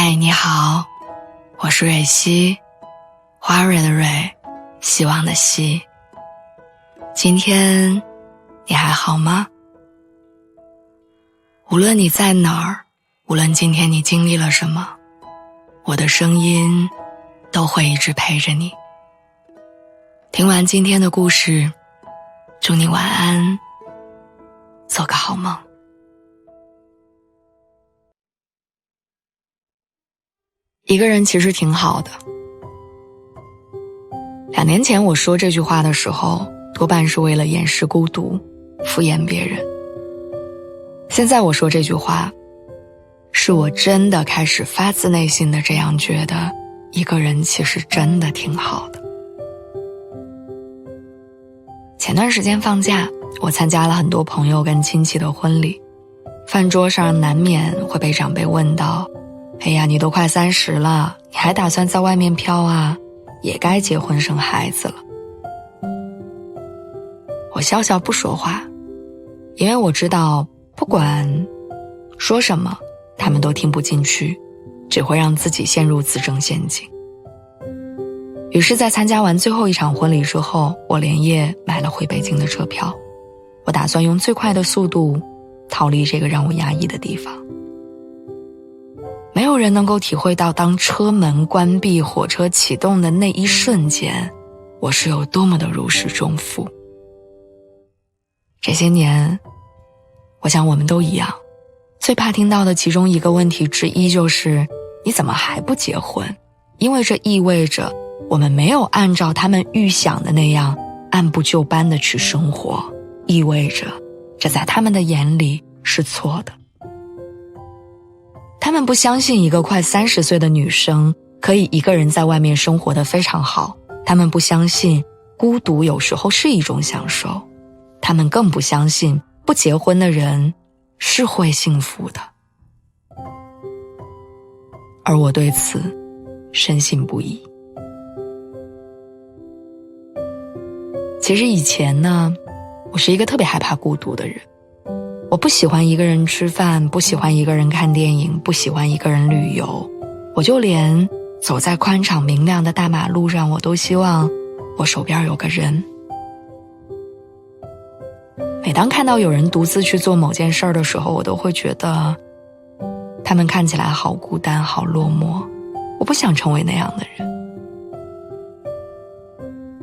嗨，你好，我是蕊希，花蕊的蕊，希望的希。今天你还好吗？无论你在哪儿，无论今天你经历了什么，我的声音都会一直陪着你。听完今天的故事，祝你晚安，做个好梦。一个人其实挺好的。2年前我说这句话的时候，多半是为了掩饰孤独，敷衍别人。现在我说这句话，是我真的开始发自内心的这样觉得，一个人其实真的挺好的。前段时间放假，我参加了很多朋友跟亲戚的婚礼，饭桌上难免会被长辈问到，哎呀，你都快30了，你还打算在外面飘啊？也该结婚生孩子了。我笑笑不说话，因为我知道不管说什么，他们都听不进去，只会让自己陷入自证陷阱。于是在参加完最后一场婚礼之后，我连夜买了回北京的车票，我打算用最快的速度逃离这个让我压抑的地方。没有人能够体会到，当车门关闭，火车启动的那一瞬间，我是有多么的如释重负。这些年，我想我们都一样，最怕听到的其中一个问题之一就是，你怎么还不结婚？因为这意味着我们没有按照他们预想的那样按部就班的去生活，意味着这在他们的眼里是错的。他们不相信一个快30岁的女生可以一个人在外面生活得非常好，他们不相信孤独有时候是一种享受，他们更不相信不结婚的人是会幸福的。而我对此深信不疑。其实以前呢，我是一个特别害怕孤独的人。我不喜欢一个人吃饭，不喜欢一个人看电影，不喜欢一个人旅游。我就连走在宽敞明亮的大马路上，我都希望我手边有个人。每当看到有人独自去做某件事的时候，我都会觉得他们看起来好孤单，好落寞，我不想成为那样的人。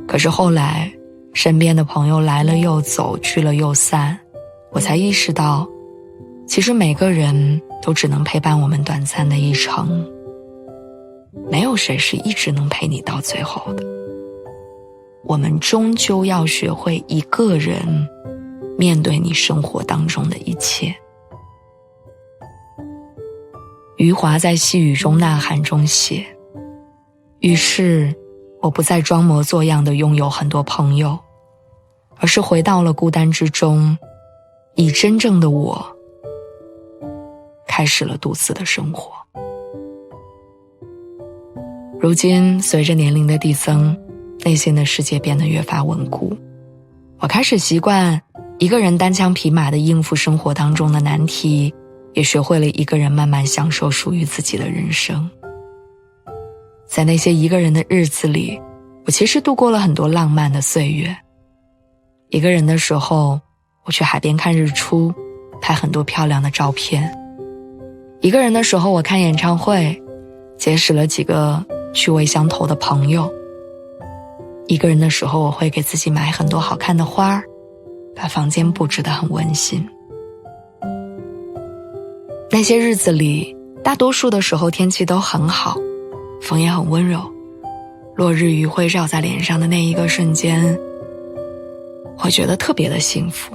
可是后来身边的朋友来了又走，去了又散，我才意识到，其实每个人都只能陪伴我们短暂的一程，没有谁是一直能陪你到最后的。我们终究要学会一个人面对你生活当中的一切。余华在《细雨中呐喊》中写，于是我不再装模作样地拥有很多朋友，而是回到了孤单之中，以真正的我开始了独自的生活。如今随着年龄的递增，内心的世界变得越发稳固，我开始习惯一个人单枪匹马地应付生活当中的难题，也学会了一个人慢慢享受属于自己的人生。在那些一个人的日子里，我其实度过了很多浪漫的岁月。一个人的时候，我去海边看日出，拍很多漂亮的照片。一个人的时候，我看演唱会，结识了几个趣味相投的朋友。一个人的时候，我会给自己买很多好看的花，把房间布置得很温馨。那些日子里，大多数的时候天气都很好，风也很温柔，落日余晖照在脸上的那一个瞬间，会觉得特别的幸福。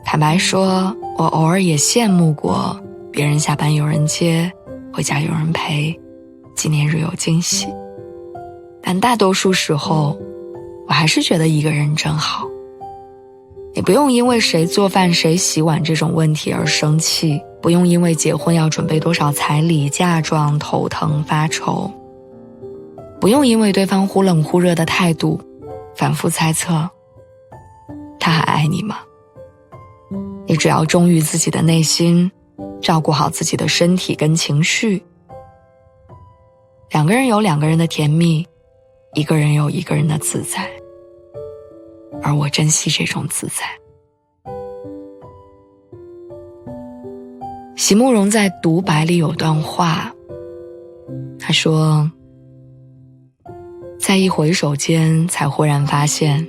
坦白说，我偶尔也羡慕过别人下班有人接，回家有人陪，纪念日有惊喜。但大多数时候，我还是觉得一个人真好。你不用因为谁做饭谁洗碗这种问题而生气，不用因为结婚要准备多少彩礼嫁妆头疼发愁，不用因为对方忽冷忽热的态度反复猜测他还爱你吗？你只要忠于自己的内心，照顾好自己的身体跟情绪。两个人有两个人的甜蜜，一个人有一个人的自在，而我珍惜这种自在。席慕容在独白里有段话，他说，在一回首间才忽然发现，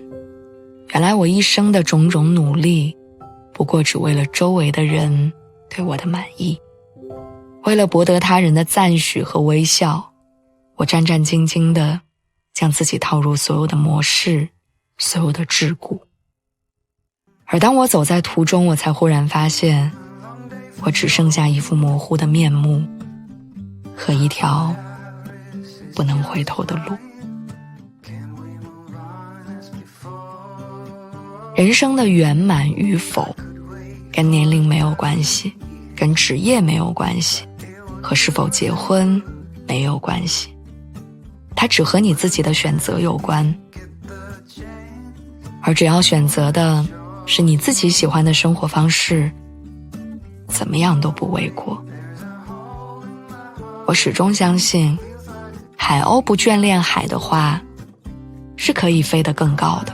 原来我一生的种种努力不过只为了周围的人对我的满意，为了博得他人的赞许和微笑，我战战兢兢地将自己套入所有的模式，所有的桎梏。而当我走在途中，我才忽然发现，我只剩下一副模糊的面目和一条不能回头的路。人生的圆满与否跟年龄没有关系，跟职业没有关系，和是否结婚没有关系，它只和你自己的选择有关。而只要选择的是你自己喜欢的生活方式，怎么样都不为过。我始终相信，海鸥不眷恋海的话，是可以飞得更高的。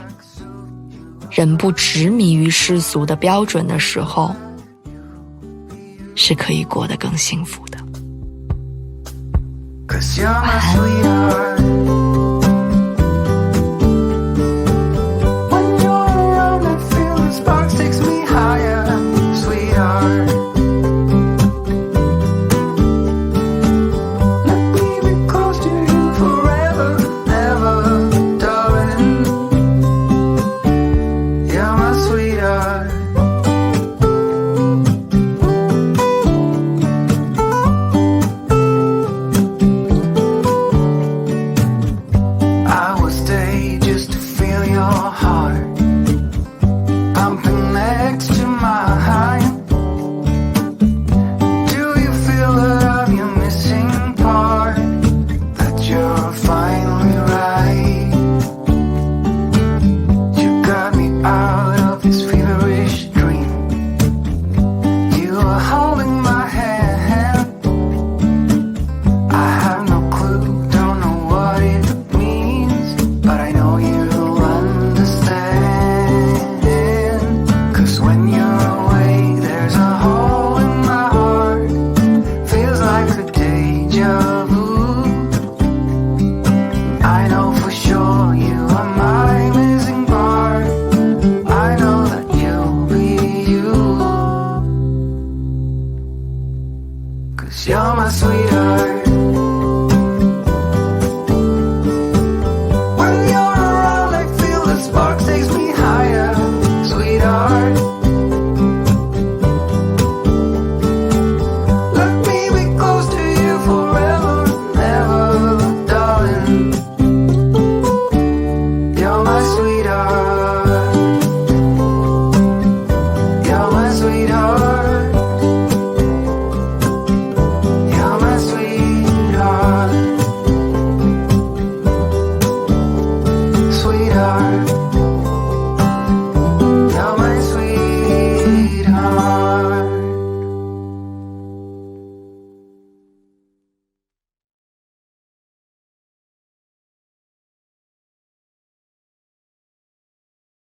人不执迷于世俗的标准的时候，是可以过得更幸福的。晚安。I will stay just to feel your heart.